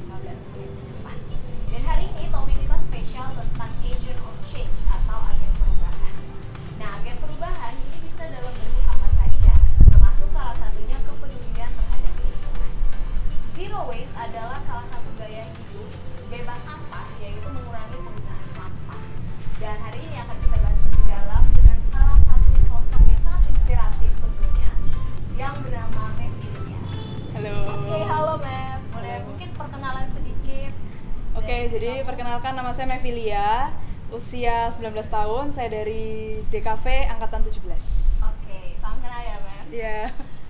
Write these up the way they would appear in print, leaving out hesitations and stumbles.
15 menit ke depan. Dan hari ini topik kita spesial tentang agent of change atau agen perubahan. Nah, agen perubahan ini bisa dalam bentuk apa saja, termasuk salah satunya kepedulian terhadap lingkungan. Zero waste adalah salah satu gaya hidup bebas sampah, yaitu mengurangi penggunaan sampah. Dan hari ini akan kita bahas lebih dalam dengan salah satu sosok yang sangat inspiratif tentunya, yang bernama Mevilia. Halo. Oke, halo Mev. Boleh mungkin perkenalan sedikit? Oke, jadi perkenalkan nama saya Mevilia, usia 19 tahun, saya dari DKV angkatan 17. Oke, salam kenal ya Mev. Iya.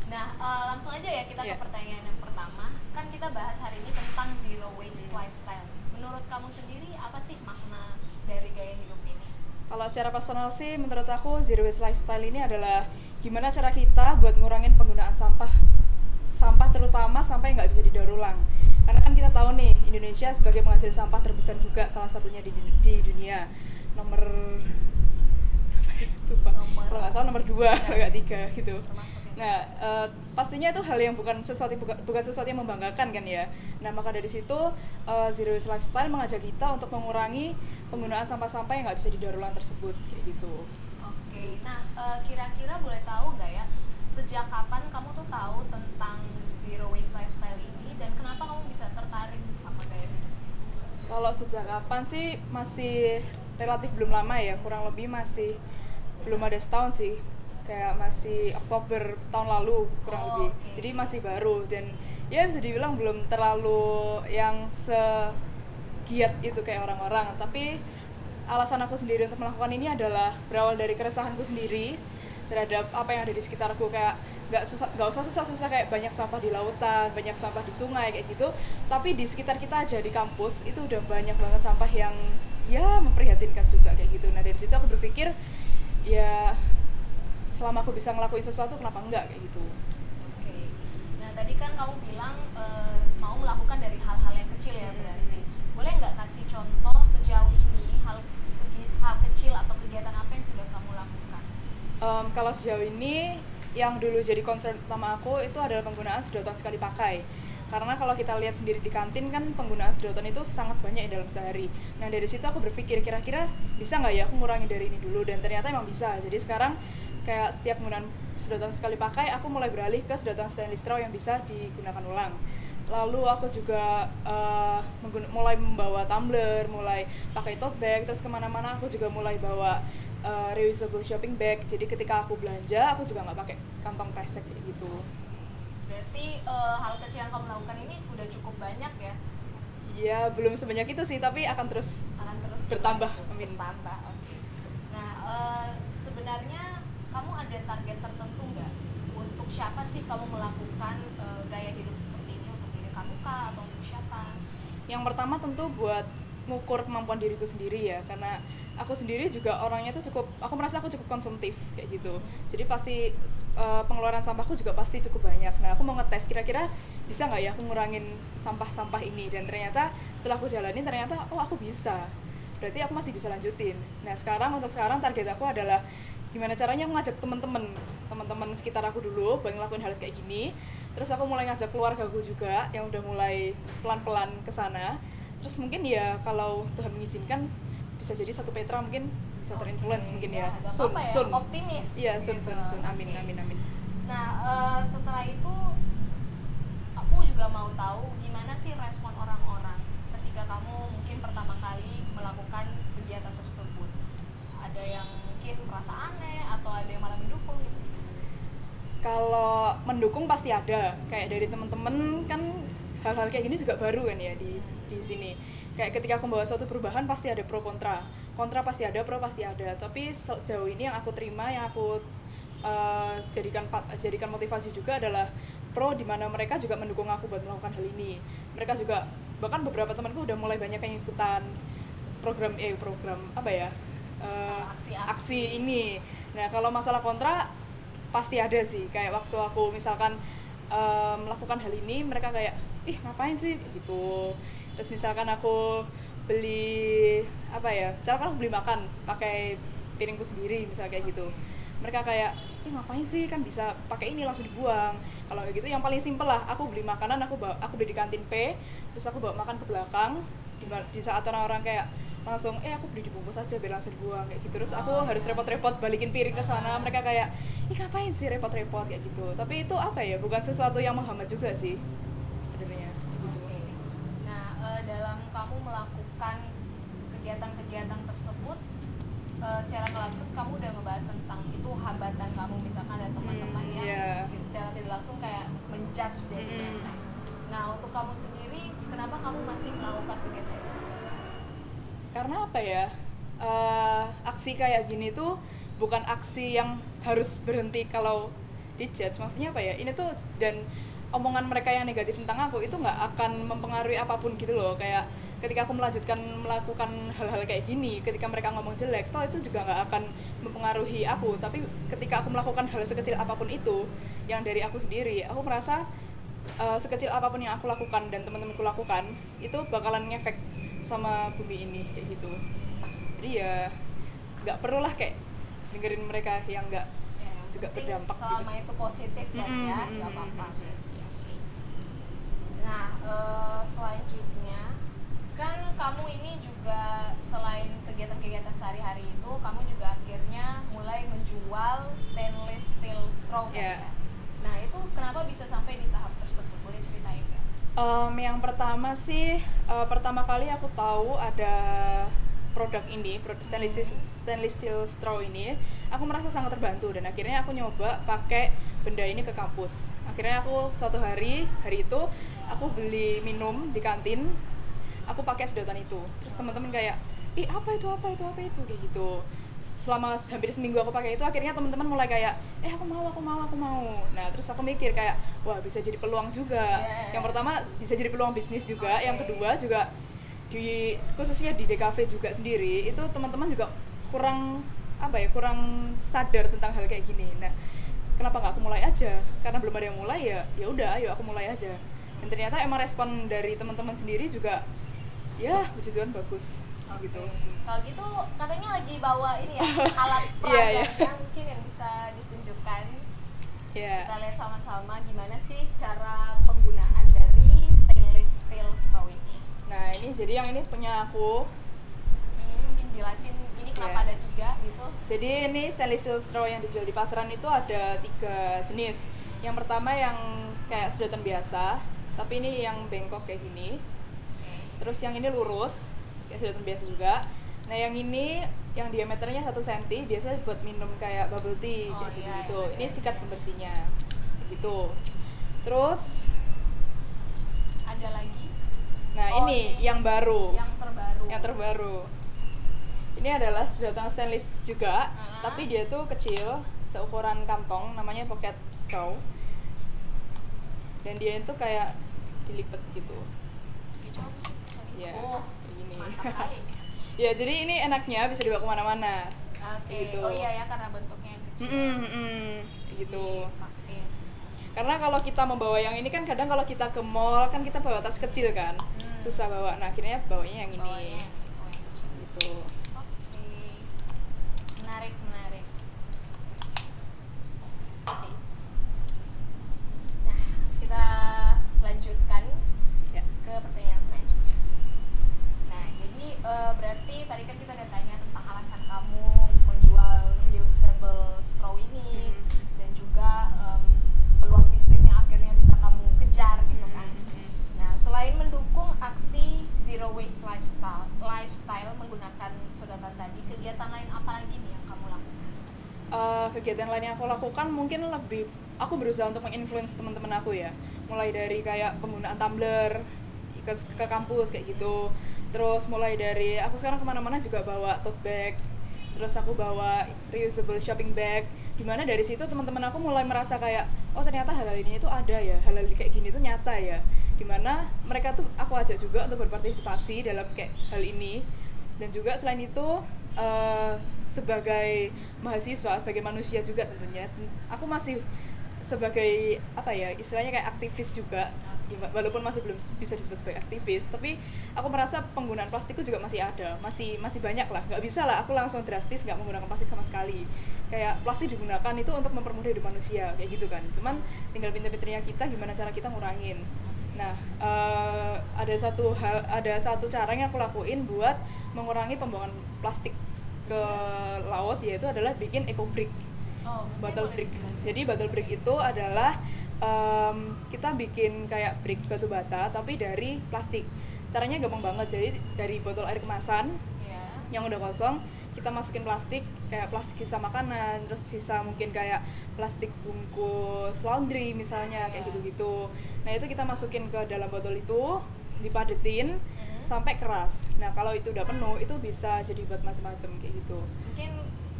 Nah, langsung aja ya kita ke Iya. pertanyaan yang pertama. Kan kita bahas hari ini tentang zero waste lifestyle. Menurut kamu sendiri apa sih makna dari gaya hidup ini? Kalau secara personal sih, menurut aku zero waste lifestyle ini adalah gimana cara kita buat ngurangin penggunaan sampah terutama sampah yang nggak bisa didaur ulang. Karena kan kita tahu nih, Indonesia sebagai penghasil sampah terbesar juga salah satunya di dunia. Nomor lupa. Kalau nggak salah nomor 2, nggak 3 gitu. Termasuk Nah, pastinya itu hal yang bukan sesuatu yang membanggakan kan ya. Nah, maka dari situ Zero Waste Lifestyle mengajak kita untuk mengurangi penggunaan sampah-sampah yang nggak bisa didaur ulang tersebut kayak gitu. Oke, nah kira-kira boleh tahu nggak ya sejak kapan kamu tuh tahu tentang zero waste lifestyle ini dan kenapa kamu bisa tertarik sama gaya hidup? Kalau sejak kapan sih masih relatif belum lama ya, kurang lebih masih belum ada setahun sih. Kayak masih Oktober tahun lalu kurang lebih. Oke. Jadi masih baru dan ya bisa dibilang belum terlalu yang segiat itu kayak orang-orang. Tapi alasan aku sendiri untuk melakukan ini adalah berawal dari keresahanku sendiri terhadap apa yang ada di sekitarku. Kayak nggak usah susah-susah kayak banyak sampah di lautan, banyak sampah di sungai kayak gitu. Tapi di sekitar kita aja di kampus itu udah banyak banget sampah yang ya memprihatinkan juga kayak gitu. Nah dari situ aku berpikir ya selama aku bisa ngelakuin sesuatu kenapa enggak kayak gitu. Oke. Nah tadi kan kamu bilang mau melakukan dari hal-hal yang kecil ya berarti. Boleh nggak kasih contoh sejauh ini hal kecil atau kegiatan apa yang sudah kamu lakukan? Kalau sejauh ini yang dulu jadi concern utama aku itu adalah penggunaan sedotan sekali pakai. Karena kalau kita lihat sendiri di kantin kan penggunaan sedotan itu sangat banyak dalam sehari. Nah dari situ aku berpikir kira-kira bisa nggak ya aku ngurangin dari ini dulu, dan ternyata emang bisa. Jadi sekarang kayak setiap penggunaan sedotan sekali pakai aku mulai beralih ke sedotan stainless straw yang bisa digunakan ulang. Lalu aku juga mulai membawa tumbler, mulai pakai tote bag, terus kemana-mana aku juga mulai bawa reusable shopping bag. Jadi ketika aku belanja aku juga nggak pakai kantong kresek kayak gitu. Berarti hal kecil yang kamu lakukan ini udah cukup banyak ya? Ya belum sebanyak itu sih, tapi akan terus bertambah. Amin. Bertambah, oke. Nah sebenarnya kamu ada target tertentu nggak? Untuk siapa sih kamu melakukan gaya hidup seperti ini? Untuk diri kamu kah atau untuk siapa? Yang pertama tentu buat ngukur kemampuan diriku sendiri ya, karena aku sendiri juga orangnya tuh aku merasa aku cukup konsumtif kayak gitu. Jadi pasti pengeluaran sampahku juga pasti cukup banyak. Nah aku mau ngetes kira-kira bisa nggak ya aku ngurangin sampah-sampah ini, dan ternyata setelah aku jalanin ternyata oh aku bisa. Berarti aku masih bisa lanjutin. Nah untuk sekarang target aku adalah gimana caranya ngajak teman-teman sekitar aku dulu buat ngelakuin hal kayak gini. Terus aku mulai ngajak keluarga aku juga yang udah mulai pelan-pelan kesana. Terus mungkin ya kalau Tuhan mengizinkan bisa jadi satu Petra mungkin bisa terinfluence mungkin ya. Soon. Optimis. Iya, gitu. soon. Amin, Okay. amin. Nah setelah itu aku juga mau tahu gimana sih respon orang-orang ketika kamu mungkin pertama kali melakukan kegiatan tersebut. Ada yang mungkin merasa aneh atau ada yang malah mendukung gitu gimana? Kalau mendukung pasti ada, kayak dari teman-teman kan hal-hal kayak gini juga baru kan ya di sini. Kayak ketika aku membawa suatu perubahan pasti ada pro kontra pasti ada, pro pasti ada. Tapi sejauh ini yang aku terima, yang aku jadikan motivasi juga adalah pro, di mana mereka juga mendukung aku buat melakukan hal ini. Mereka juga, bahkan beberapa temanku udah mulai banyak yang ikutan program apa ya, aksi ini. Nah kalau masalah kontra pasti ada sih, kayak waktu aku misalkan melakukan hal ini mereka kayak ih ngapain sih gitu. Terus misalkan aku beli apa ya, misalkan aku beli makan pakai piringku sendiri misalnya kayak gitu, mereka kayak ngapain sih, kan bisa pakai ini langsung dibuang. Kalau kayak gitu yang paling simpel lah, aku beli makanan, aku beli di kantin P, terus aku bawa makan ke belakang di saat orang-orang kayak langsung aku beli dibungkus aja biar langsung dibuang kayak gitu. Terus aku harus repot-repot balikin piring ke sana, mereka kayak ngapain sih repot-repot kayak gitu. Tapi itu apa ya, bukan sesuatu yang menghambat juga sih sebenarnya gitu. Nah, dalam kamu melakukan kegiatan-kegiatan tersebut, secara langsung kamu udah ngebahas tentang itu hambatan kamu, misalkan ada teman-teman yang secara tidak langsung kayak menjudge dari Nah, untuk kamu sendiri, kenapa kamu masih melakukan kegiatan itu sampai sekarang? Karena apa ya, aksi kayak gini tuh bukan aksi yang harus berhenti kalau dijudge. Maksudnya apa ya, ini tuh, dan omongan mereka yang negatif tentang aku itu nggak akan mempengaruhi apapun gitu loh. Kayak ketika aku melakukan hal-hal kayak gini, ketika mereka ngomong jelek, toh itu juga nggak akan mempengaruhi aku. Tapi ketika aku melakukan hal sekecil apapun itu yang dari aku sendiri, aku merasa sekecil apapun yang aku lakukan dan teman-temanku lakukan itu bakalan ngefek sama bumi ini kayak gitu. Jadi ya nggak perlu lah kayak dengerin mereka yang nggak juga berdampak selama gitu. Itu positif kan ya, nggak apa-apa. Nah, selanjutnya kan kamu ini juga selain kegiatan-kegiatan sehari-hari itu, kamu juga akhirnya mulai menjual stainless steel straw kan ya? Nah, itu kenapa bisa sampai di tahap tersebut? Boleh ceritain nggak? Yang pertama sih, pertama kali aku tahu ada produk ini, stainless steel straw ini, aku merasa sangat terbantu dan akhirnya aku nyoba pakai benda ini ke kampus. Akhirnya aku suatu hari itu aku beli minum di kantin, aku pakai sedotan itu. Terus teman-teman kayak, apa itu kayak gitu. Selama hampir seminggu aku pakai itu, akhirnya teman-teman mulai kayak, aku mau. Nah, terus aku mikir kayak, wah bisa jadi peluang juga. Yang pertama bisa jadi peluang bisnis juga. Yang kedua juga khususnya di DKV juga sendiri, itu teman-teman juga kurang sadar tentang hal kayak gini. Nah, kenapa nggak aku mulai aja? Karena belum ada yang mulai, ya udah, ayo aku mulai aja. Dan ternyata emang respon dari teman-teman sendiri juga, ya puji Tuhan bagus. Gitu. Kalau gitu katanya lagi bawa ini ya, alat peraganya mungkin yang bisa ditunjukkan. Kita lihat sama-sama gimana sih cara penggunaan dari stainless steel straw ini. Nah, ini jadi yang ini punya aku. Mungkin jelasin ini kenapa ada 3 gitu. Jadi ini stainless steel straw yang dijual di pasaran itu ada 3 jenis. Yang pertama yang kayak sedotan biasa, tapi ini yang bengkok kayak gini. Terus yang ini lurus, kayak sedotan biasa juga. Nah, yang ini yang diameternya 1 cm, biasanya buat minum kayak bubble tea kayak gitu. Ini sikat pembersihnya. Gitu. Terus ada lagi. Nah, ini yang baru. Yang terbaru. Ini adalah sedotan stainless juga, tapi dia tuh kecil, seukuran kantong, namanya pocket straw. Dan dia itu kayak dilipet gitu. Ini. Ya, jadi ini enaknya bisa dibawa kemana-mana. Gitu. Oh iya ya, karena bentuknya yang kecil. Gitu. Praktis. Karena kalau kita membawa yang ini kan kadang kalau kita ke mall kan kita bawa tas kecil kan, susah bawa. Nah, akhirnya bawanya yang ini. Gitu. Menarik. Nah, kita lanjutkan ke pertanyaan selanjutnya. Nah, jadi berarti tadi kan kita udah tanya tentang alasan kamu menjual reusable straw ini dan juga peluang bisnis yang akhirnya bisa kamu kejar gitu kan. Nah, selain mendukung aksi zero waste lifestyle menggunakan sedotan tadi, kegiatan lain apa lagi nih yang kamu lakukan? Kegiatan lain yang aku lakukan mungkin lebih, aku berusaha untuk menginfluence teman-teman aku ya, mulai dari kayak penggunaan tumbler ke kampus kayak gitu. Terus mulai dari aku sekarang kemana-mana juga bawa tote bag, terus aku bawa reusable shopping bag, dimana dari situ teman-teman aku mulai merasa kayak, oh ternyata hal-hal ini tuh ada ya, hal-hal kayak gini tuh nyata ya, dimana mereka tuh aku ajak juga untuk berpartisipasi dalam kayak hal ini. Dan juga selain itu sebagai mahasiswa, sebagai manusia juga tentunya, aku masih sebagai apa ya, istilahnya kayak aktivis juga ya, walaupun masih belum bisa disebut sebagai aktivis, tapi aku merasa penggunaan plastik itu juga masih ada, masih banyak lah. Nggak bisa lah aku langsung drastis nggak menggunakan plastik sama sekali. Kayak plastik digunakan itu untuk mempermudah hidup manusia kayak gitu kan, cuman tinggal pinter-pinternya kita gimana cara kita ngurangin. Nah, ada satu cara yang aku lakuin buat mengurangi pembuangan plastik ke laut, yaitu adalah bikin eco brick. Bottle brick. Jadi bottle brick itu adalah kita bikin kayak brick batu bata tapi dari plastik. Caranya gampang banget. Jadi dari botol air kemasan yang udah kosong kita masukin plastik, kayak plastik sisa makanan, terus sisa mungkin kayak plastik bungkus laundry misalnya, kayak gitu-gitu. Nah itu kita masukin ke dalam botol itu, dipadetin sampai keras. Nah kalau itu udah penuh itu bisa jadi buat macam-macam kayak gitu. Mungkin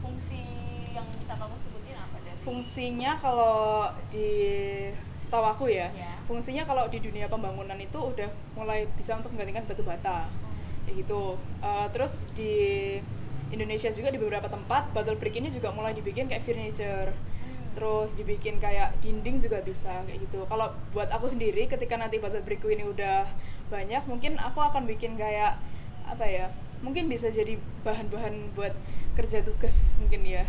fungsi yang bisa kamu sebutin apa dari? Fungsinya kalau setahu aku ya, fungsinya kalau di dunia pembangunan itu udah mulai bisa untuk menggantikan batu bata kayak gitu. Terus di Indonesia juga di beberapa tempat bottle brick ini juga mulai dibikin kayak furniture, terus dibikin kayak dinding juga bisa kayak gitu. Kalau buat aku sendiri ketika nanti bottle brickku ini udah banyak, mungkin aku akan bikin kayak apa ya, mungkin bisa jadi bahan-bahan buat kerja tugas mungkin ya.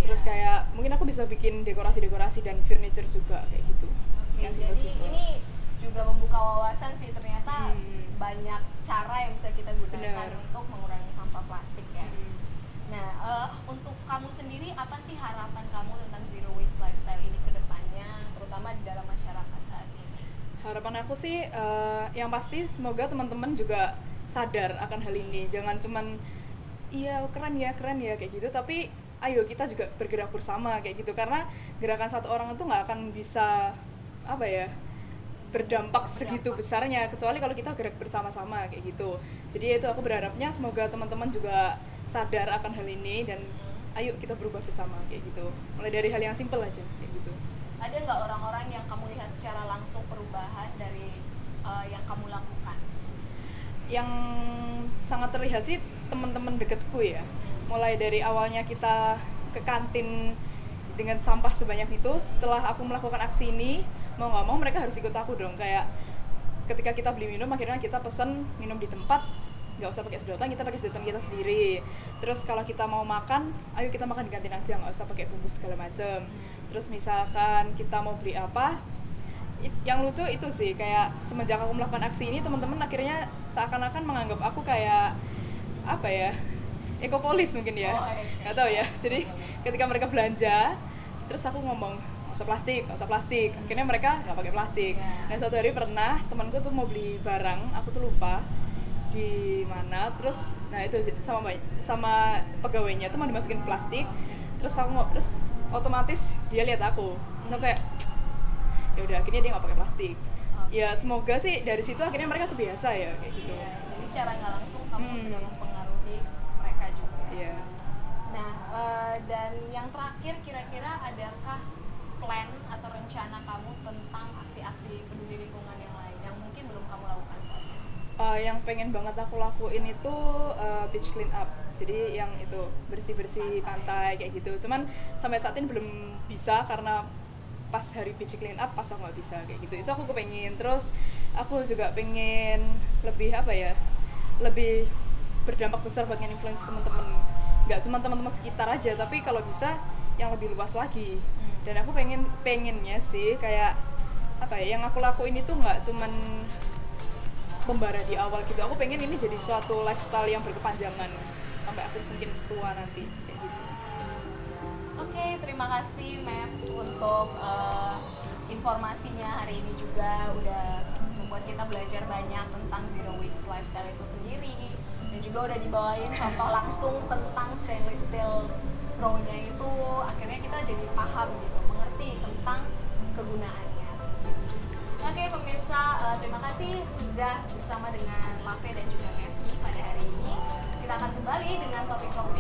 Terus kayak mungkin aku bisa bikin dekorasi-dekorasi dan furniture juga kayak gitu. Yang jadi ini juga membuka wawasan sih, ternyata banyak cara yang bisa kita gunakan untuk mengurangi sampah plastik ya. Nah, untuk kamu sendiri apa sih harapan kamu tentang zero waste lifestyle ini ke depannya, terutama di dalam masyarakat saat ini? Harapan aku sih yang pasti semoga teman-teman juga sadar akan hal ini. Jangan cuman iya keren ya kayak gitu, tapi ayo kita juga bergerak bersama kayak gitu, karena gerakan satu orang itu nggak akan bisa apa ya berdampak segitu besarnya kecuali kalau kita gerak bersama-sama kayak gitu. Jadi itu aku berharapnya semoga teman-teman juga sadar akan hal ini dan ayo kita berubah bersama kayak gitu. Mulai dari hal yang simpel aja kayak gitu. Ada nggak orang-orang yang kamu lihat secara langsung perubahan dari yang kamu lakukan? Yang sangat terlihat sih teman-teman dekatku ya. Mulai dari awalnya kita ke kantin dengan sampah sebanyak itu, setelah aku melakukan aksi ini, mau nggak mau mereka harus ikut aku dong. Kayak ketika kita beli minum, akhirnya kita pesen minum di tempat, nggak usah pakai sedotan, kita pakai sedotan kita sendiri. Terus kalau kita mau makan, ayo kita makan di kantin aja, nggak usah pakai bungkus segala macem. Terus misalkan kita mau beli apa, yang lucu itu sih kayak semenjak aku melakukan aksi ini, teman-teman akhirnya seakan-akan menganggap aku kayak apa ya, ekopolis mungkin ya, nggak tahu ya. Jadi ketika mereka belanja, terus aku ngomong nggak usah plastik, akhirnya mereka nggak pakai plastik. Nah suatu hari pernah temanku tuh mau beli barang, aku tuh lupa di mana, terus nah itu sama pegawainya tuh mau dimasukin plastik, terus otomatis dia lihat aku, terus aku kayak ya udah akhirnya dia nggak pakai plastik. Ya semoga sih dari situ akhirnya mereka kebiasa ya kayak gitu. Jadi secara nggak langsung kamu sudah mempengaruhi mereka juga. Nah, dan yang terakhir, kira-kira adakah plan atau rencana kamu tentang aksi-aksi peduli lingkungan yang lain yang mungkin belum kamu lakukan saat ini? Yang pengen banget aku lakuin itu beach clean up. Jadi yang itu bersih-bersih pantai kayak gitu. Cuman sampai saat ini belum bisa karena pas hari beach clean up pas aku nggak bisa kayak gitu. Itu aku kepengen. Terus aku juga pengen lebih apa ya, lebih berdampak besar buat nge-influence teman-teman. Nggak cuma teman-teman sekitar aja, tapi kalau bisa yang lebih luas lagi. Dan aku pengennya sih kayak apa ya, yang aku lakuin itu nggak cuman membara di awal gitu. Aku pengen ini jadi suatu lifestyle yang berkepanjangan sampai aku mungkin tua nanti kayak gitu. Oke, terima kasih Mev untuk informasinya hari ini, juga udah membuat kita belajar banyak tentang zero waste lifestyle itu sendiri, dan juga udah dibawain contoh langsung tentang stainless steel straw-nya itu. Akhirnya kita jadi paham gitu, mengerti tentang kegunaannya sendiri. Oke pemirsa, terima kasih sudah bersama dengan Lave dan juga Mevi pada hari ini. Kita akan kembali dengan topik-topik